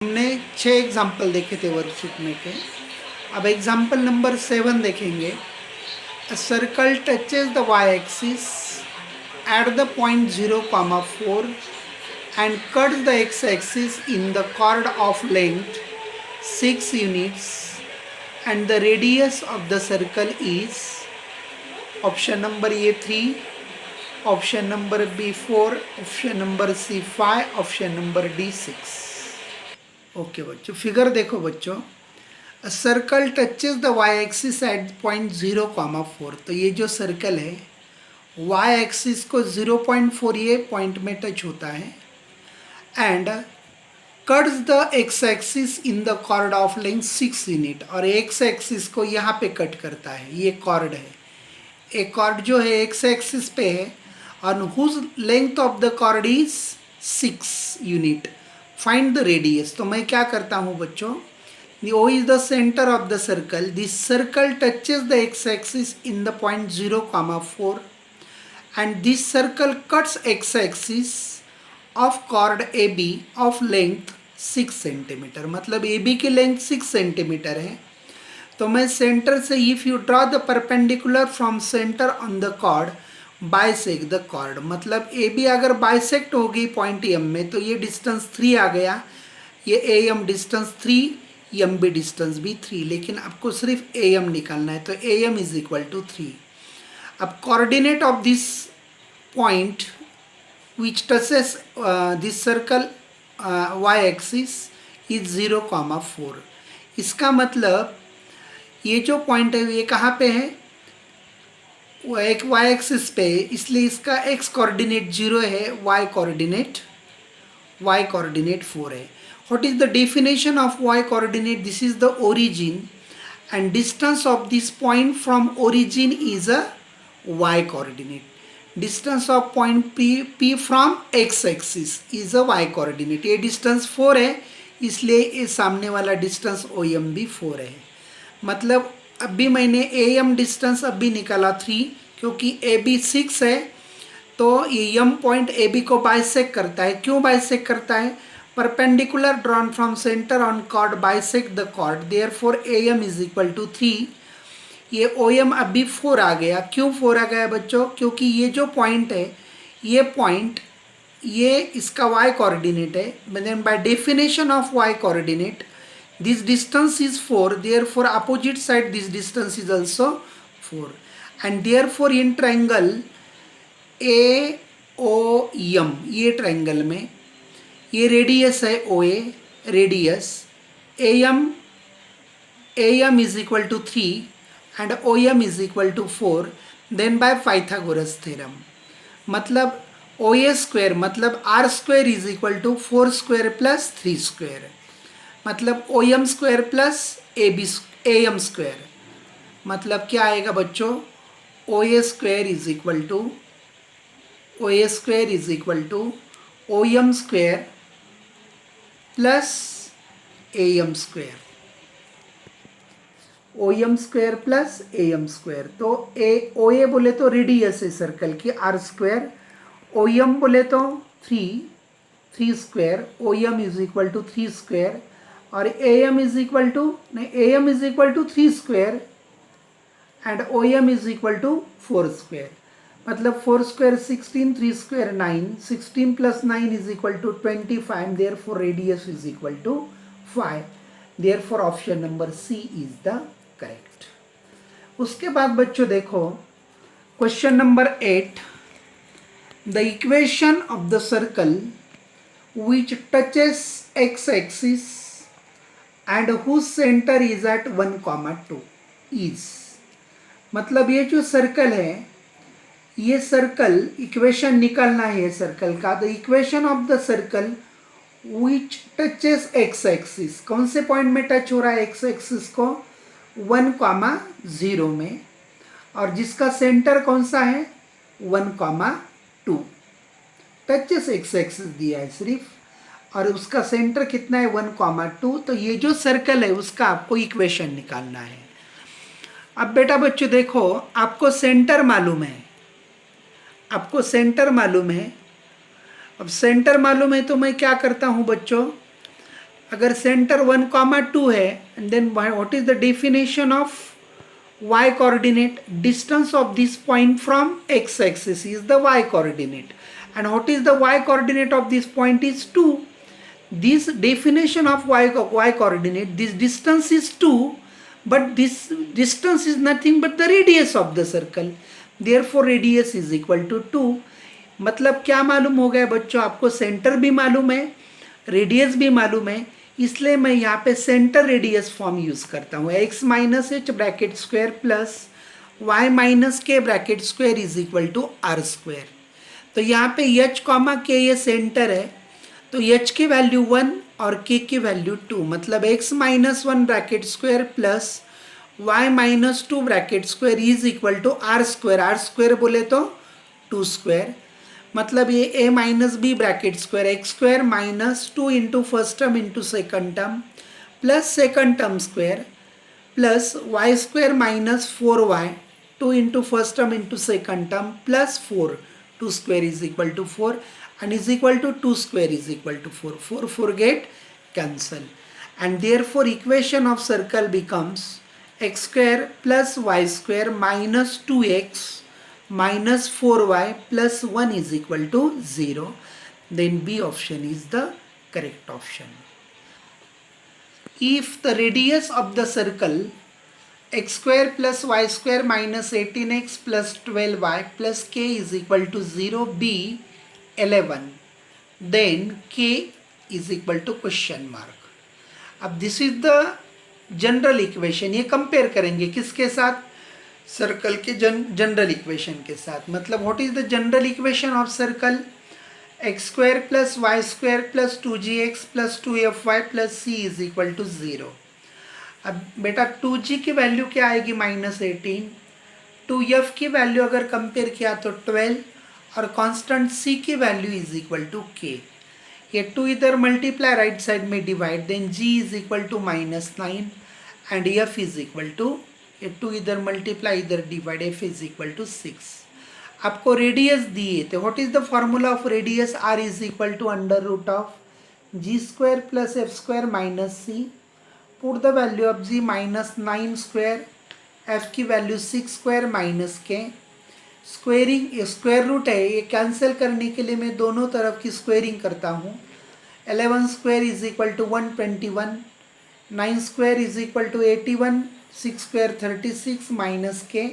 हमने 6 एग्जाम्पल देखे थे वर्कशीट में के। अब एग्जाम्पल नंबर 7 देखेंगे। A circle touches the y-axis at the point 0, 4 and cuts the x-axis in the chord of length 6 units and the radius of the circle is option number A 3, option number B 4, option number C 5, option number D 6। Okay बच्चों, figure देखो बच्चों। Circle touches the y axis at point 0, 4। तो ये जो circle है Y axis को 0.4 ये point में टच होता है and cuts the x axis in the chord of length 6 unit. और एक्स एक्सिस को यहाँ पे कट करता है, ये कॉर्ड है। एक कॉर्ड जो है एक्स एक्सिस पे है और whose length of the chord is 6 unit. Find the radius. तो मैं क्या करता हूँ बच्चों, O is the center of the circle. This circle touches the x-axis in the point 0, 4 and this circle cuts x-axis of chord AB of length 6 centimetre. मतलब AB की length 6 centimetre है। तो मैं सेंटर से if you draw the perpendicular from centre on the chord bisect the chord. मतलब AB अगर bisect होगी point M में तो ये डिस्टेंस 3 आ गया, ये AM distance 3, M B distance भी 3, लेकिन आपको सिर्फ ए एम निकालना है। तो A M is equal to 3। अब coordinate of this point which touches this circle y axis is 0, 4। इसका मतलब ये जो पॉइंट है ये कहाँ पे है, वो एक वाई एक्सिस पे, इसलिए इसका एक्स कोऑर्डिनेट 0 है, वाई कोऑर्डिनेट 4 है। What is the definition of y coordinate? This is the origin and distance of this point from origin is a y coordinate. Distance of point P from x axis is a y coordinate. ये distance 4 है, इसलिए ये सामने वाला distance OM भी 4 है। मतलब अभी मैंने AM distance अभी निकाला 3, क्योंकि AB 6 है तो ये M पॉइंट AB को बाइसेक्ट करता है। क्यों बाइसेक्ट करता है? Perpendicular drawn from center on chord bisect the chord, therefore AM is equal to 3। ये OM अभी 4 आ गया। क्यों 4 आ गया बच्चों? क्योंकि ये जो पॉइंट है, ये पॉइंट ये इसका y कोऑर्डिनेट है। then by definition of y coordinate this distance is 4, therefore opposite side this distance is also 4 and therefore in triangle AOM, ये ट्रायंगल में ये रेडियस है OA, radius AM is equal to 3 and OM is equal to 4, then by Pythagoras theorem. मतलब OA square मतलब R square is equal to 4 square plus 3 square, मतलब OM square plus AM square. मतलब क्या आएगा बच्चों, OA square is equal to OM square plus AM square, OM square plus AM square. तो OA बोले तो radius है सर्कल की R स्क्वायर, OM बोले तो 3 square, OM is equal to 3 square और AM is equal to 3 square and OM is equal to 4 square. मतलब 4 square 16, 3 square 9, 16 plus 9 is equal to 25, therefore radius is equal to 5, therefore option number C is the correct. उसके बाद बच्चों देखो question number 8, the equation of the circle which touches x axis and whose centre is at 1, 2 is. मतलब ये जो circle है, ये circle equation निकालना है ये सर्कल का। The equation of the circle which touches x axis, कौन से पॉइंट में टच हो रहा है एक्स एक्सिस को, 1, 0 में, और जिसका सेंटर कौन सा है 1, 2। टचेस एक्स एक्सिस दिया है सिर्फ, और उसका सेंटर कितना है 1, 2। तो ये जो सर्कल है उसका आपको इक्वेशन निकालना है। अब बेटा बच्चों देखो, आपको सेंटर मालूम है, अब सेंटर मालूम है तो मैं क्या करता हूँ बच्चों, अगर सेंटर 1,2 है, and then what is the definition of y coordinate? Distance of this point from x axis is the y coordinate, and what is the y coordinate of this point is 2. This definition of y coordinate, this distance is 2, but this distance is nothing but the radius of the circle. Therefore radius is equal to 2. मतलब क्या मालूम हो गया बच्चों? आपको centre भी मालूम है, रेडियस भी मालूम है, इसलिए मैं यहाँ पे सेंटर रेडियस फॉर्म यूज करता हूँ. x minus H bracket square plus y minus K bracket square is equal to are square. तो यहाँ पे h कॉमा के ये सेंटर है, तो h की वैल्यू 1 और k की वैल्यू 2, मतलब x minus 1 bracket square plus y minus 2 bracket square is equal to are square. R square बोले तो 2 स्क्वायर, मतलब ये a minus B bracket square x square minus 2 into first term into second term plus second term square plus y square minus 4y 2 into first term into second term plus 4, 2 square is equal to 4 and is equal to 2 square is equal to 4. 4 get cancel, and therefore equation of circle becomes x square plus y square minus 2x minus 4y plus 1 is equal to 0. Then B option is the correct option. If the radius of the circle x square plus y square minus 18x plus 12y plus k is equal to 0 be 11, then k is equal to question mark. अब this is the general equation. ये compare करेंगे किसके साथ? Circle के general equation के साथ. मतलब what is the general equation of circle? X square plus y square plus 2gx plus 2fy plus c is equal to 0. अब बेटा 2g की वैल्यू क्या आएगी? -18. 2f की वैल्यू अगर कंपेयर किया तो 12, और कांस्टेंट c की value is equal to k. ये 2 इधर मल्टीप्लाई राइट साइड में divide, then g is equal to -9 and f is equal to, ये 2 इधर मल्टीप्लाई इधर divide, f is equal to 6. आपको रेडियस दिए थे. What is the formula of radius? r is equal to under root of g square plus f square minus c. Put the value of g -9 square, f की value 6 square minus k. Squaring square root है, ये cancel करने के लिए मैं दोनों तरफ की स्क्वेयरिंग करता हूँ. 11 square is equal to 121, 9 square is equal to 81, 6 square 36 minus K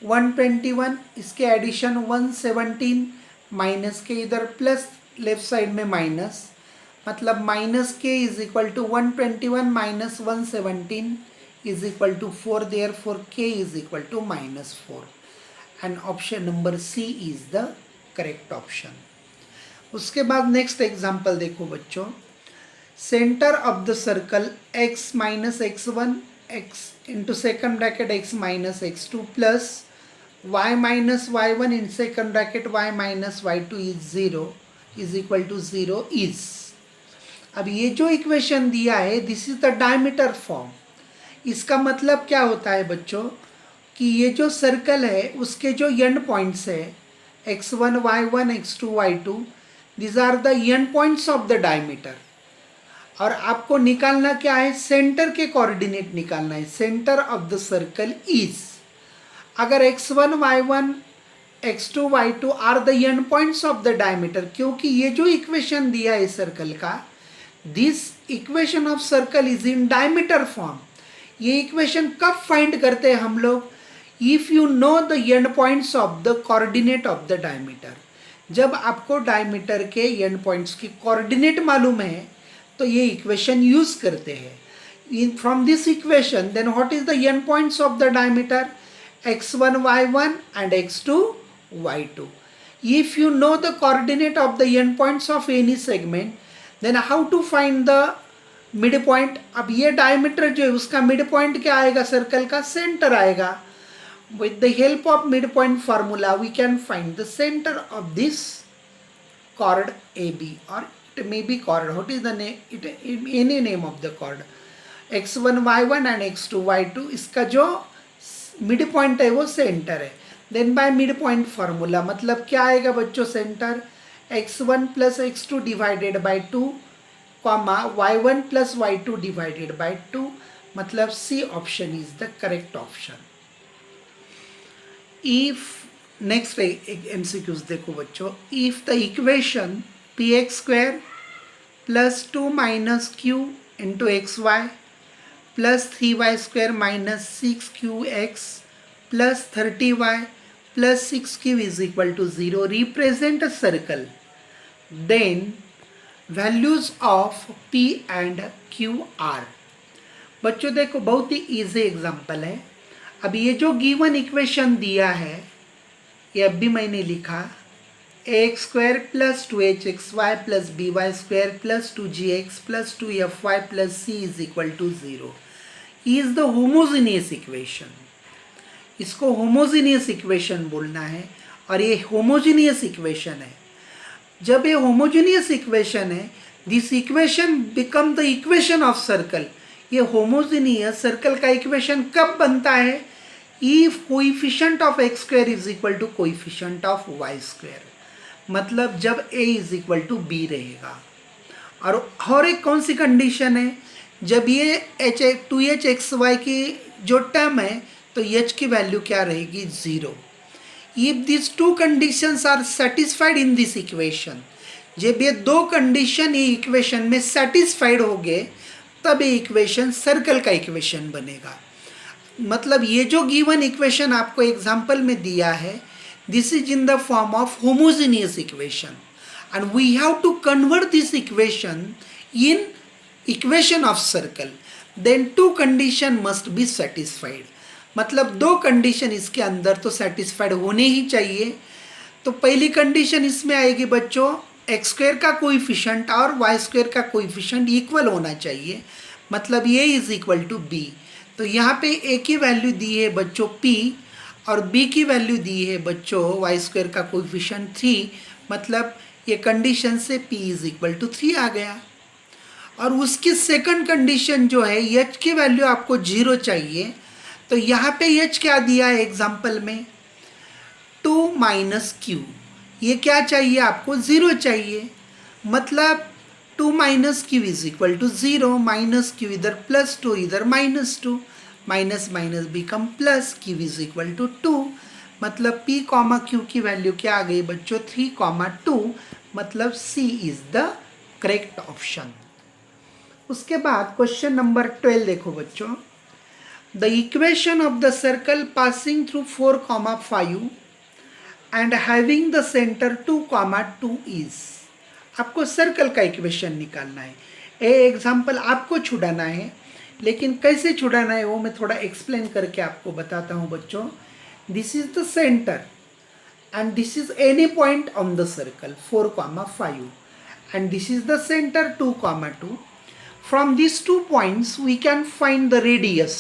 121, इसके एडिशन 117 माइनस के, इधर प्लस लेफ्ट साइड में माइनस, मतलब minus K is equal to 121 minus 117 is equal to 4. Therefore K is equal to -4. And option number C is the correct option. उसके बाद next example देखो बच्चों. Centre of the circle x minus x1 x into second bracket x minus x2 plus y minus y1 in second bracket y minus y2 is 0 is equal to 0 is. अब ये जो equation दिया है this is the diameter form. इसका मतलब क्या होता है बच्चों कि ये जो सर्कल है उसके जो एंड पॉइंट्स है x1 y1 x2 y2, this are the end points of the diameter. और आपको निकालना क्या है? सेंटर के कोऑर्डिनेट निकालना है. Centre of the circle is, अगर x1 y1 x2 y2 are the end points of the diameter, क्योंकि ये जो इक्वेशन दिया है सर्कल का, this equation of circle is in diameter form. ये इक्वेशन कब फाइंड करते हैं हम लोग? If you know the end points of the coordinate of the diameter. जब आपको डायमीटर के एंड पॉइंट्स की कोऑर्डिनेट मालूम है तो ये इक्वेशन यूज करते हैं. In from this equation then what is the end points of the diameter? x1 y1 and x2 y2. If you know the coordinate of the end points of any segment, then how to find the midpoint? अब ये diameter जो है उसका mid point क्या आएगा? Circle का centre आएगा. With the help of midpoint formula we can find the center of this chord AB, or it may be chord, what is the name, any name of the chord, x1 y1 and x2 y2. इसका जो mid point है वो centre है. Then by mid point formula मतलब क्या आएगा बच्चों? Centre x1 plus x2 divided by 2 comma y1 plus y2 divided by 2, मतलब C option is the correct option. If next MCQs देखो बच्चों, if the equation P x square plus 2 minus Q into x y plus 3y square minus 6qx plus 30y plus 6q is equal to 0 represent a circle, then values of p and q are। बच्चों देखो बहुत ही easy example है। अब ये जो given equation दिया है ये अब भी मैंने लिखा, x square plus 2hxy plus by square plus 2gx plus 2fy plus c is equal to 0 is the homogeneous equation. इसको होमोजेनियस इक्वेशन बोलना है और ये होमोजेनियस इक्वेशन है। जब ये होमोजेनियस इक्वेशन है, this equation become the equation of circle. ये होमोजेनियस सर्कल का इक्वेशन कब बनता है? If coefficient of x square is equal to coefficient of y square, मतलब जब a is equal to b रहेगा। और एक कौन सी कंडीशन है? जब ये h2hxy की जो टर्म है तो h की वैल्यू क्या रहेगी? 0। If this two conditions are satisfied in this equation, जब ये दो कंडीशन ये इक्वेशन में सेटिस्फाइड हो गए तब ये इक्वेशन सर्कल का इक्वेशन बनेगा। मतलब ये जो गिवन इक्वेशन आपको एग्जाम्पल में दिया है, this is in the form of homogeneous equation and we have to convert this equation in equation of circle, then two condition must be satisfied. मतलब दो कंडीशन इसके अंदर तो सेटिस्फाइड होने ही चाहिए। तो पहली कंडीशन इसमें आएगी बच्चों, एक्स स्क्वायर का कोइफिशिएंट और वाई स्क्वायर का कोइफिशिएंट इक्वल होना चाहिए, मतलब ए इज इक्वल टू बी। तो यहाँ पे ए की वैल्यू दी है बच्चों p और b की वैल्यू दी है बच्चों वाई स्क्वायर का कोइफिशिएंट 3, मतलब ये कंडीशन से p इज इक्वल टू 3 आ गया। और उसकी सेकंड कंडीशन जो है h की वैल्यू आपको 0 चाहिए, तो यहाँ पे h क्या दिया है एग्जाम्पल में? 2 माइनस क्यू, ये क्या चाहिए आपको? 0 चाहिए, मतलब 2 minus Q is equal to 0, minus Q इधर प्लस 2 इधर minus 2, minus minus become plus, Q is equal to 2, मतलब p कॉमा क्यू की वैल्यू क्या आ गई बच्चों? 3,2, मतलब c इज द करेक्ट ऑप्शन। उसके बाद क्वेश्चन नंबर 12 देखो बच्चों, the equation of the circle passing through 4,5 and having the centre 2,2 is. आपको सर्कल का इक्वेशन निकालना है। ये एग्जाम्पल आपको छुड़ाना है, लेकिन कैसे छुड़ाना है वो मैं थोड़ा एक्सप्लेन करके आपको बताता हूँ बच्चों। This is the centre and this is any point on the circle 4,5 and this is the center 2,2. From these 2 points we can find the radius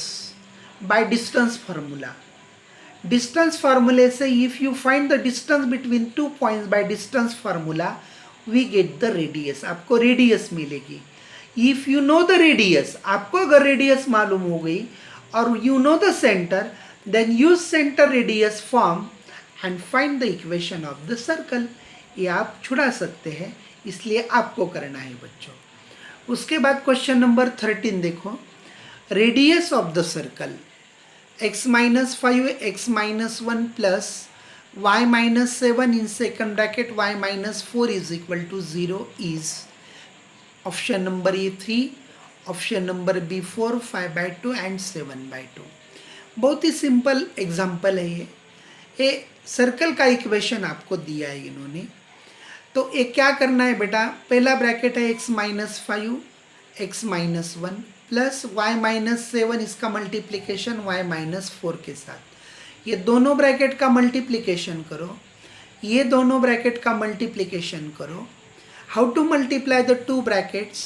by distance formula. Distance formula say if you find the distance between 2 points by distance formula we get the radius, आपको radius मिलेगी। If you know the radius, आपको अगर radius मालूम हो गई और you know the center, then use center radius form and find the equation of the circle। ये आप छुड़ा सकते हैं, इसलिए आपको करना है बच्चों। उसके बाद क्वेश्चन नंबर 13 देखो, radius of the circle x minus 5 x minus 1 plus y minus 7 in second bracket y minus 4 is equal to 0 is option number A 3, option number B 4, 5/2 and 7/2। बहुत ही सिंपल एग्जाम्पल है ये circle का equation आपको दिया है इन्होंने। तो एक क्या करना है बेटा, पहला ब्रैकेट है x minus 5 x minus 1 plus y minus 7, इसका मल्टीप्लिकेशन y माइनस 4 के साथ। ये दोनों ब्रैकेट का मल्टीप्लिकेशन करो, ये दोनों ब्रैकेट का मल्टीप्लिकेशन करो। How to multiply the 2 brackets,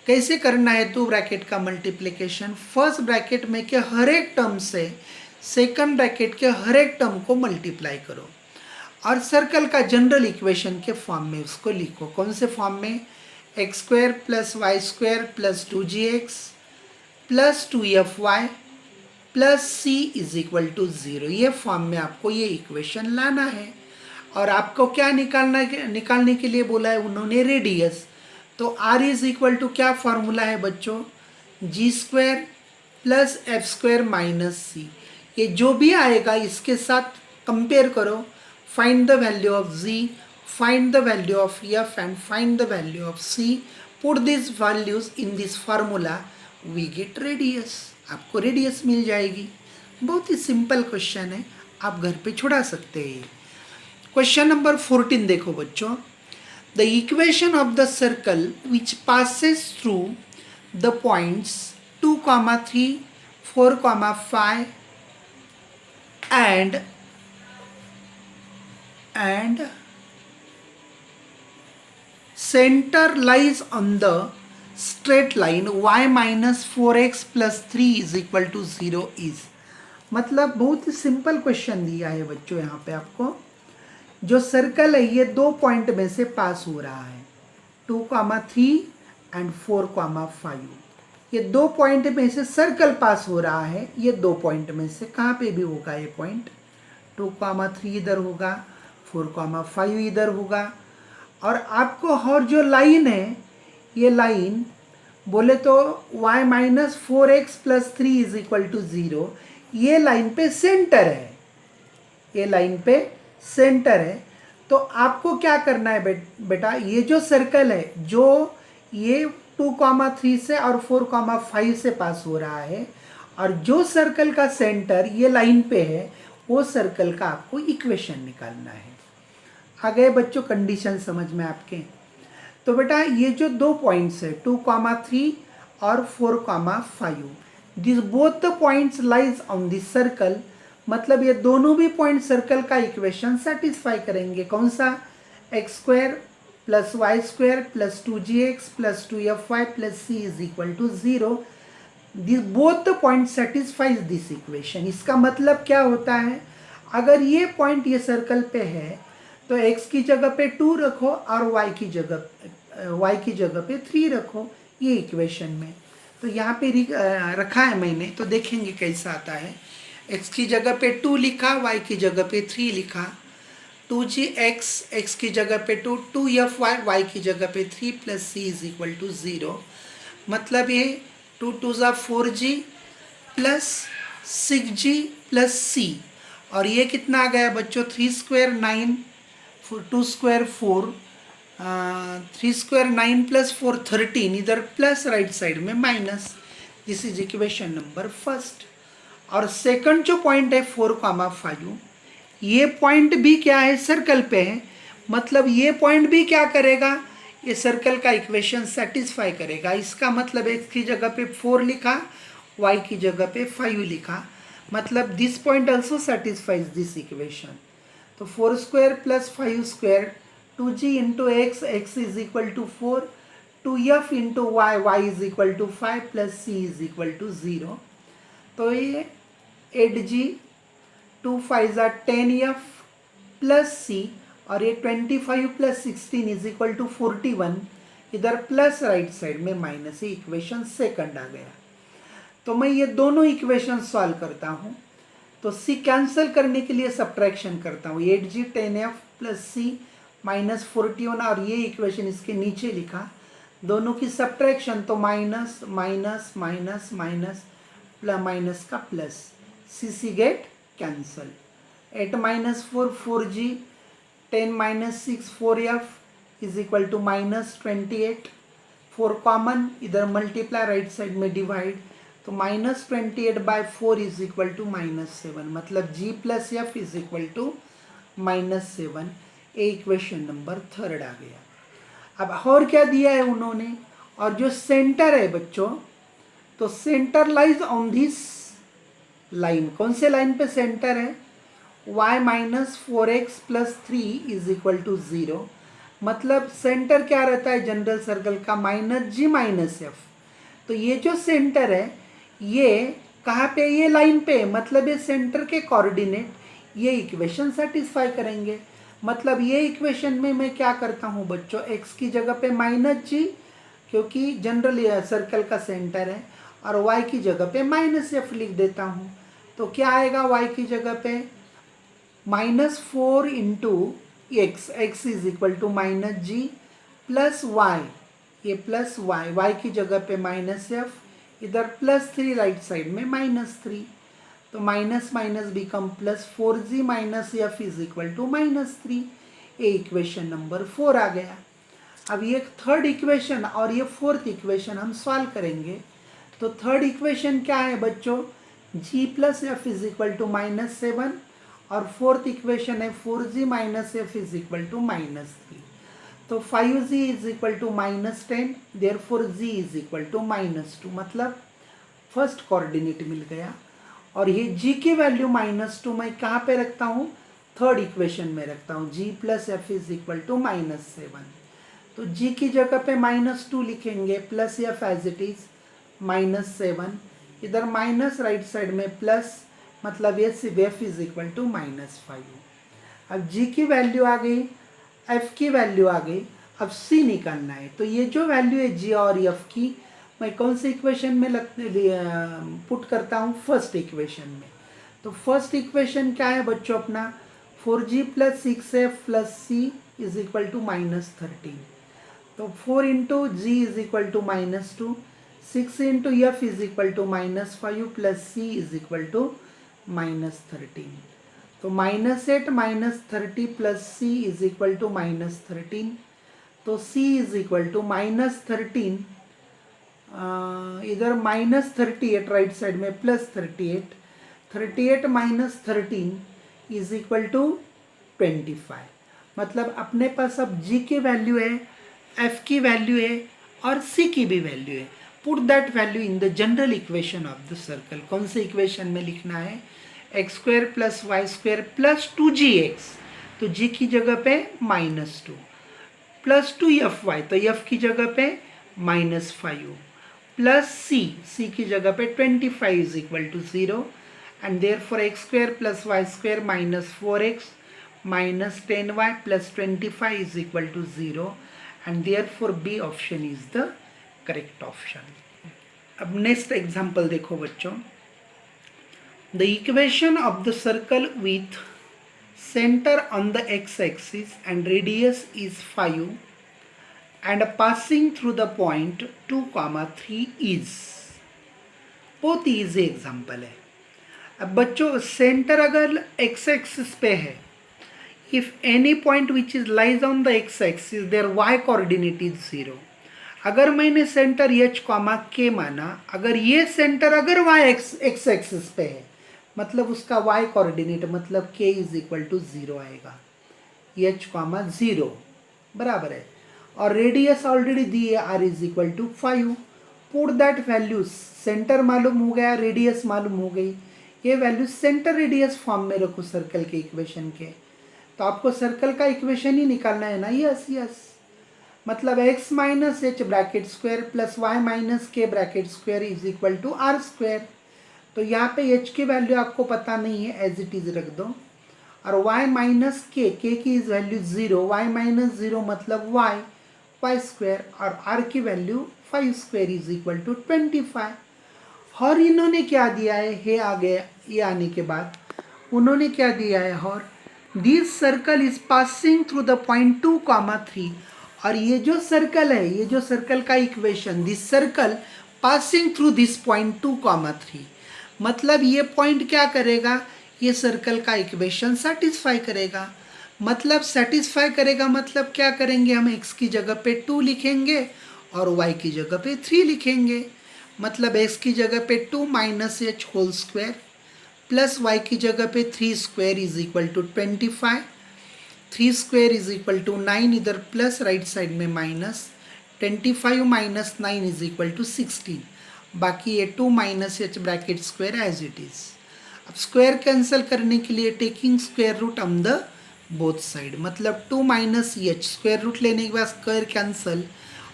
कैसे करना है 2 ब्रैकेट का मल्टीप्लिकेशन? फर्स्ट ब्रैकेट में के हर एक टर्म से सेकंड ब्रैकेट के हर एक टर्म को मल्टीप्लाई करो और सर्कल का जनरल इक्वेशन के फॉर्म में उसको लिखो। कौन से फॉर्म में? X square plus y square plus 2gx plus 2fy plus c is equal to 0। ये फॉर्म में आपको ये इक्वेशन लाना है। और आपको क्या निकालने के लिए बोला है उन्होंने? रेडियस। तो आर इज इक्वल टू क्या फॉर्मूला है बच्चों, G square plus F square minus C. ये जो भी आएगा इसके साथ कंपेयर करो, find the value of G, find the value of F and find the value of C, put this values in this formula, we get radius. आपको radius मिल जाएगी। बहुत ही सिंपल क्वेश्चन है, आप घर पे छुड़ा सकते हैं। क्वेश्चन नंबर 14 देखो बच्चों, the equation of the circle which passes through the points 2, 3, 4, 5 and center lies on the straight line y minus 4x plus 3 is equal to 0 is। मतलब बहुत ही सिंपल क्वेश्चन दिया है बच्चों। यहाँ पे आपको जो सर्कल है ये 2 पॉइंट में से पास हो रहा है, 2, 3 एंड 4, 5। ये 2 पॉइंट में से सर्कल पास हो रहा है। ये 2 पॉइंट में से कहाँ पे भी होगा ये पॉइंट, 2, 3 इधर होगा, 4, 5 इधर होगा। और आपको और जो लाइन है, ये लाइन बोले तो y minus 4x plus 3 is equal to 0, ये लाइन पे सेंटर है, ये लाइन पे सेंटर है। तो आपको क्या करना है बेटा, ये जो सर्कल है जो ये 2, 3 से और 4, 5 से पास हो रहा है, और जो सर्कल का सेंटर ये लाइन पे है, वो सर्कल का आपको इक्वेशन निकालना है। आ गए बच्चों कंडीशन समझ में आपके। तो बेटा ये जो 2 पॉइंट्स है 2, 3 और 4, 5, this both the points lies on this circle, मतलब ये दोनों भी पॉइंट सर्कल का इक्वेशन सेटिस्फाई करेंगे। कौन सा, x square plus y square plus 2gx plus 2fy plus c is equal to 0। This both the point satisfies this equation. इसका मतलब क्या होता है, अगर ये पॉइंट ये सर्कल पे है तो x की जगह पे 2 रखो और y की जगह पे 3 रखो ये इक्वेशन में। तो यहाँ पे रखा है मैंने, तो देखेंगे कैसा आता है। x की जगह पे 2 लिखा, y की जगह पे 3 लिखा, 2gx x की जगह पे 2, 2fy y की जगह पे 3 plus c is equal to 0। मतलब ये 2 2 4g plus 6g plus c, और ये कितना आ गया बच्चों, 3 स्क्वायर 9, 2 स्क्वायर 4, 3 स्क्वायर 9 प्लस 4 13, इधर प्लस राइट साइड में minus. This is equation number first. और सेकंड जो पॉइंट है 4, 5, ये पॉइंट भी क्या है, सर्कल पे है, मतलब ये पॉइंट भी क्या करेगा, ये सर्कल का इक्वेशन सेटिस्फाई करेगा। इसका मतलब x की जगह पे 4 लिखा, y की जगह पे 5 लिखा, मतलब this point also satisfies this equation. तो 4 square plus 5 square, 2g into x, x is equal to 4, 2f into y, y is equal to 5 plus c is equal to 0। तो ये 8g, 2 5 10f प्लस c, और ये 25 plus 16 is equal to 41, इधर plus right side में minus, ये equation second आ गया। तो मैं ये दोनों इक्वेशन सॉल्व करता हूँ, तो c कैंसिल करने के लिए सब्ट्रैक्शन करता हूँ, 8g 10f plus c minus 41, और ये इक्वेशन इसके नीचे लिखा, दोनों की सब्ट्रैक्शन, तो minus minus minus minus plus minus का plus, C get cancel. 8 minus 4 4g, 10 minus 6 4f is equal to minus 28, 4 common, इधर मल्टीप्लाई राइट साइड में डिवाइड, तो minus 28 by 4 is equal to minus 7, मतलब g plus F is equal to minus 7। ये equation number third आ गया। अब और क्या दिया है उन्होंने, और जो सेंटर है बच्चों, तो centre lies on this line, कौन से लाइन पे सेंटर है, y minus 4x plus 3 is equal to 0। मतलब सेंटर क्या रहता है जनरल सर्कल का, माइनस जी माइनस एफ। तो ये जो सेंटर है ये कहाँ पे, ये लाइन पे, मतलब ये सेंटर के कोऑर्डिनेट ये इक्वेशन सेटिस्फाई करेंगे। मतलब ये इक्वेशन में मैं क्या करता हूँ बच्चों, x की जगह पे माइनस जी, क्योंकि जनरल सर्कल का सेंटर है, और y की जगह पे माइनस एफ लिख देता हूँ। तो क्या आएगा y की जगह पे, minus 4 into x, x is equal to minus g plus y, ये प्लस वाई, वाई की जगह पे माइनस एफ, इधर प्लस 3 राइट साइड में माइनस 3, तो minus minus become plus 4g minus f is equal to -3। ये इक्वेशन नंबर 4 आ गया। अब ये थर्ड इक्वेशन और ये फोर्थ इक्वेशन हम सॉल्व करेंगे। तो थर्ड इक्वेशन क्या है बच्चों, g plus F is equal to -7, और फोर्थ इक्वेशन है 4g minus f is equal to -3। तो 5g is equal to -10, therefore g is equal to -2, मतलब फर्स्ट कोऑर्डिनेट मिल गया। और ये g की वैल्यू -2 मैं कहाँ पे रखता हूँ, थर्ड इक्वेशन में रखता हूँ, g plus F is equal to -7। तो g की जगह पे -2 लिखेंगे, plus f as it is -7, इधर माइनस राइट साइड में प्लस, मतलब ये एफ इज इक्वल टू -5। अब g की वैल्यू आ गई, f की वैल्यू आ गई, अब c निकालना है। तो ये जो वैल्यू है g और f की, मैं कौन से इक्वेशन में पुट करता हूँ, फर्स्ट इक्वेशन में। तो फर्स्ट इक्वेशन क्या है बच्चों अपना, 4g plus 6f plus c is equal to -13। तो 4 into g is equal to -2, 6 into f is equal to -5 plus c is equal to -13। तो -8 -30 plus c is equal to -13। तो c is equal to -13, इधर -38 right side में plus 38, 38 minus 13 is equal to 25। मतलब अपने पास अब g की value है, f की वैल्यू है और c की भी वैल्यू है। Put that value in the general equation of the circle. कौन से इक्वेशन में लिखना है, x² plus y² plus 2gx, तो g की जगह पे -2, प्लस 2fy, तो f की जगह पे -5, प्लस c की जगह पे 25 is equal to 0, and therefore x² plus y² minus 4x minus 10y plus 25 is equal to 0, and therefore b option is the correct option. अब नेक्स्ट एग्जाम्पल देखो बच्चों, the equation of the circle with center on the x-axis and radius is 5 and passing through the point 2, 3 is। बहुत easy example है। अब बच्चों centre अगर x axis पे है, if any point which is lies on the x axis their y coordinate is 0। अगर मैंने centre H के माना, अगर ये सेंटर अगर वाई एक्स एक्सिस पे है, मतलब उसका y कोऑर्डिनेट मतलब k इज इक्वल टू 0 आएगा, h 0 बराबर है। और रेडियस ऑलरेडी दी है r is equal to 5। Put that values, centre मालूम हो गया, रेडियस मालूम हो गई, ये वैल्यूज सेंटर रेडियस फॉर्म में रखो सर्कल के इक्वेशन के। तो आपको सर्कल का इक्वेशन ही निकालना है ना, यस यस, मतलब x minus H bracket square plus Y minus K bracket square is equal to are square. तो यहाँ पे h की वैल्यू आपको पता नहीं है, एज इट इज रख दो, और y माइनस के की वैल्यू 0, y माइनस 0 मतलब y स्क्वायर, और r की value 5 square is equal to 25। और इन्होंने क्या दिया है, हे आ गया, ये आने के बाद उन्होंने क्या दिया है, और this circle is passing through the point 2, 3। और ये जो सर्कल है, ये जो सर्कल का equation, this circle passing through this point 2, 3, मतलब ये पॉइंट क्या करेगा, ये सर्कल का इक्वेशन सेटिस्फाई करेगा। मतलब सेटिस्फाई करेगा मतलब क्या करेंगे, हम x की जगह पे 2 लिखेंगे और y की जगह पे 3 लिखेंगे। मतलब x की जगह पे 2 minus h whole square plus y की जगह पे 3 square is equal to 25, 3 square is equal to 9, इधर प्लस राइट साइड में minus, 25 minus 9 is equal to 16, बाकी ये 2 minus H bracket square as it is. अब स्क्वायर कैंसिल करने के लिए taking square root on the both side, मतलब 2 minus H square root लेने के बाद स्क्वायर कैंसिल,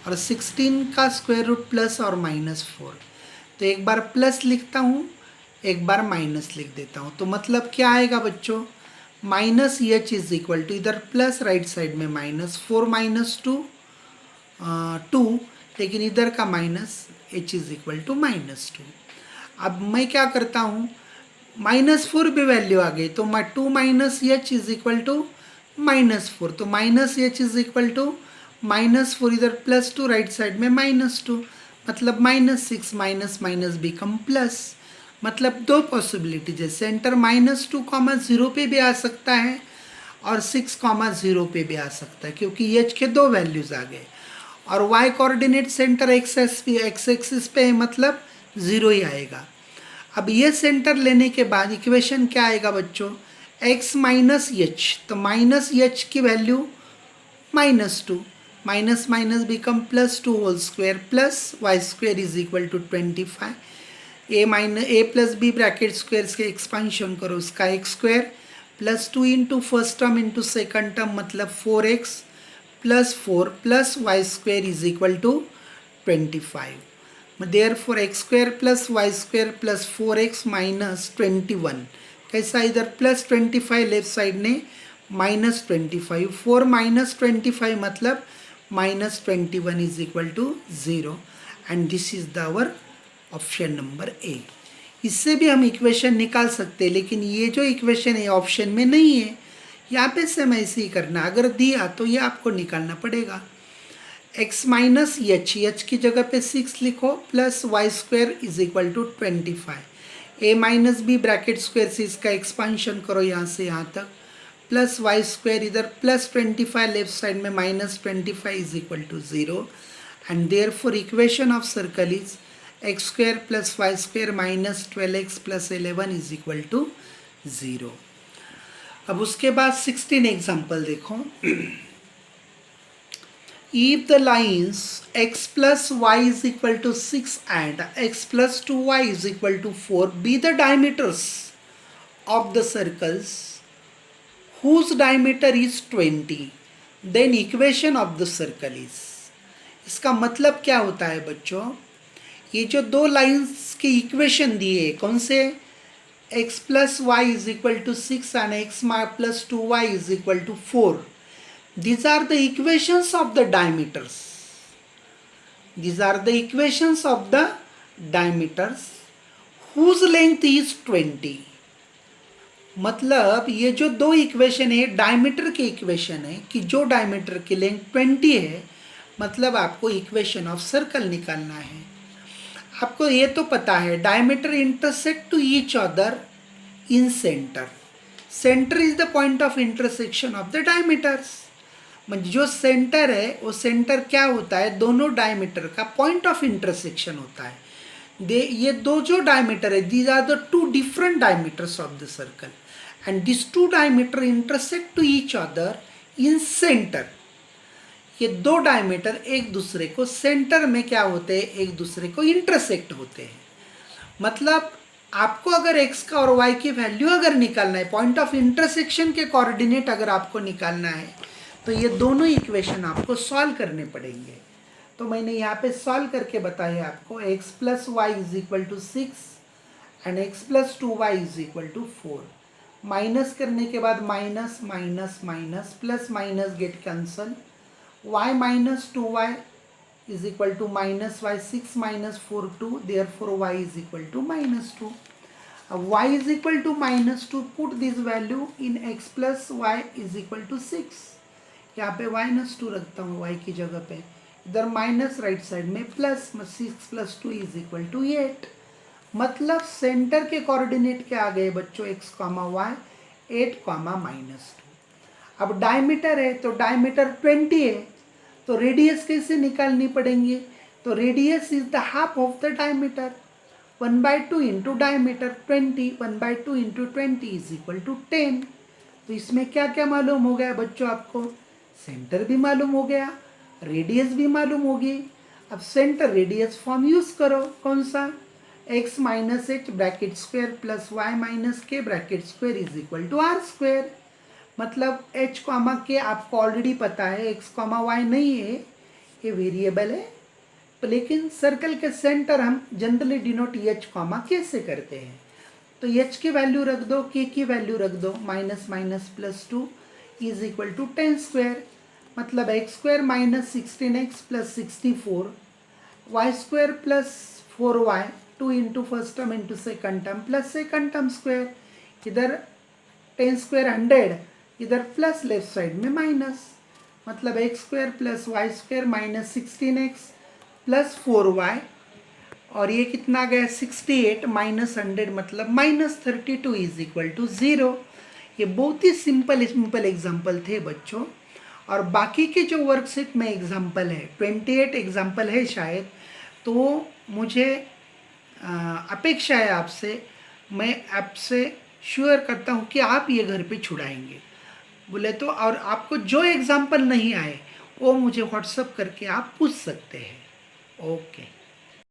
और 16 का स्क्वायर रूट प्लस और -4। तो एक बार प्लस लिखता हूँ, एक बार माइनस लिख देता हूँ। तो मतलब क्या आएगा बच्चों, minus h is equal to, इधर प्लस राइट साइड में -4 माइनस 2, लेकिन इधर का minus, h is equal to -2। अब मैं क्या करता हूँ, -4 भी वैल्यू आ गई, तो 2 minus h is equal to -4, तो minus h is equal to -4 इधर +2 राइट साइड में -2, मतलब -6 माइनस माइनस बिकम प्लस। मतलब दो पॉसिबिलिटीज है, सेंटर -2, 0 पे भी आ सकता है और 6, 0 पे भी आ सकता है, क्योंकि एच के दो वैल्यूज आ गए। और y coordinate centre x axis पे है, मतलब 0 ही आएगा। अब ये सेंटर लेने के बाद इक्वेशन क्या आएगा बच्चों, x माइनस एच, तो माइनस एच की value -2, minus minus become +2 whole square plus y square is equal to 25। A plus B bracket square के एक्सपांशन करो, उसका x² +2 into first term into second term, मतलब 4x plus 4 plus y square is equal to 25। Therefore x² plus y square plus 4x minus 21, कैसा, इधर +25 left side ने -25, 4 minus 25 मतलब -21 is equal to 0, and this is the our option number A. इससे भी हम equation निकाल सकते हैं, लेकिन ये जो इक्वेशन है ऑप्शन में नहीं है, यहाँ पे सेम ऐसे ही करना, अगर दिया तो ये आपको निकालना पड़ेगा। x माइनस एच की जगह पे 6 लिखो, plus y square is equal to 25, A minus B bracket square से इसका एक्सपांशन करो यहाँ से यहाँ तक, प्लस वाई स्क्वायर इधर +25 लेफ्ट साइड में -25 is equal to 0, and therefore equation of circle is x² plus y square minus 12x plus 11 is equal to 0। अब उसके बाद 16 एग्जाम्पल देखो। If the lines x plus y is equal to 6 and x plus 2y is equal to 4 be the diameters of the circles whose diameter is 20, then equation of the circle is। इसका मतलब क्या होता है बच्चों, ये जो दो lines के इक्वेशन दिए कौन से, x plus y is equal to 6 and x plus 2y is equal to 4, these are the equations of the diameters, these are the equations of the diameters whose length is 20। मतलब ये जो दो equation है diameter के equation है कि जो diameter की लेंथ 20 है, मतलब आपको इक्वेशन ऑफ सर्कल निकालना है। आपको ये तो पता है diameter intersect to each other in centre, centre is the point of intersection of the diameters. जो सेंटर है वो सेंटर क्या होता है, दोनों डायमीटर का पॉइंट ऑफ इंटरसेक्शन होता है। ये दो जो डायमीटर है, these are the two different diameters of the circle, and this two diameter intersect to each other in centre. ये दो डायमीटर एक दूसरे को सेंटर में क्या होते हैं, एक दूसरे को इंटरसेक्ट होते हैं। मतलब आपको अगर x का और y की वैल्यू अगर निकालना है, पॉइंट ऑफ इंटरसेक्शन के कोऑर्डिनेट अगर आपको निकालना है, तो ये दोनों इक्वेशन आपको सॉल्व करने पड़ेंगे। तो मैंने यहाँ पे सॉल्व करके बताया आपको, x plus y is equal to 6 and x plus 2y is equal to 4। Minus करने के बाद minus minus minus plus minus get cancel, y minus 2y is equal to minus y, 6 minus 4 2, therefore y is equal to -2। अब y is equal to -2, put this value in x plus y is equal to 6, यहाँ पे -2 रखता हूँ y की जगह पे, इधर minus right side में plus, 6 plus 2 is equal to 8। मतलब सेंटर के कोऑर्डिनेट क्या आ गए बच्चों, x, y, 8, -2। अब डायमीटर है तो डायमीटर 20 है, तो रेडियस कैसे निकालनी पड़ेंगे, तो radius is the half of the diameter, 1/2 into diameter 20, 1/2 into 20 is equal to 10। तो इसमें क्या क्या मालूम हो गया बच्चों आपको, सेंटर भी मालूम हो गया, रेडियस भी मालूम होगी। अब सेंटर रेडियस फॉर्म यूज करो, कौन सा, x minus H bracket square plus Y minus K bracket square is equal to are square. मतलब h कॉमा के आपको ऑलरेडी पता है, x कॉमा वाई नहीं है, ये वेरिएबल है, लेकिन सर्कल के सेंटर हम जनरली डिनोट h कॉमा के से करते हैं। तो h की वैल्यू रख दो, k की वैल्यू रख दो, minus minus plus 2 is equal to 10 square, मतलब x square minus 16x plus 64, y square plus 4y, 2 into first term into second term plus second term square, इधर 10 स्क्वायर 100, इधर plus left side में minus, मतलब x square plus y square minus 16x plus 4y, और ये कितना गया 68 minus 100 मतलब minus 32 is equal to 0। ये बहुत ही सिंपल एग्जाम्पल थे बच्चों। और बाकी के जो वर्कशीट में एग्जाम्पल है 28 एग्जाम्पल है शायद, तो मुझे अपेक्षा है आपसे, मैं आपसे श्योर करता हूँ कि आप ये घर पे छुड़ाएंगे बोले तो। और आपको जो एग्जाम्पल नहीं आए वो मुझे व्हाट्सअप करके आप पूछ सकते हैं। ओके।